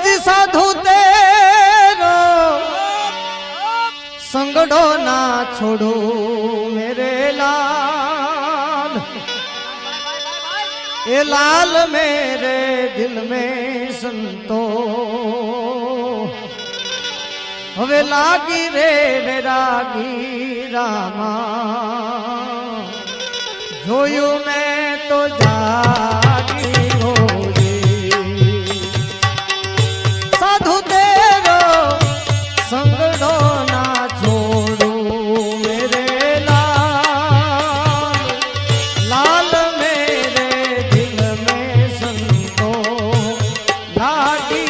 जी साधु तेरो संगड़ो ना छोड़ो मेरे लाल, ए लाल मेरे दिल में संतो हवे लागी रे वैरागी रामा, जोयू मैं तो जागी हो साधु तेरो संगड़ो ना छोड़ू मेरे लाल, लाल मेरे दिल में संतो लागी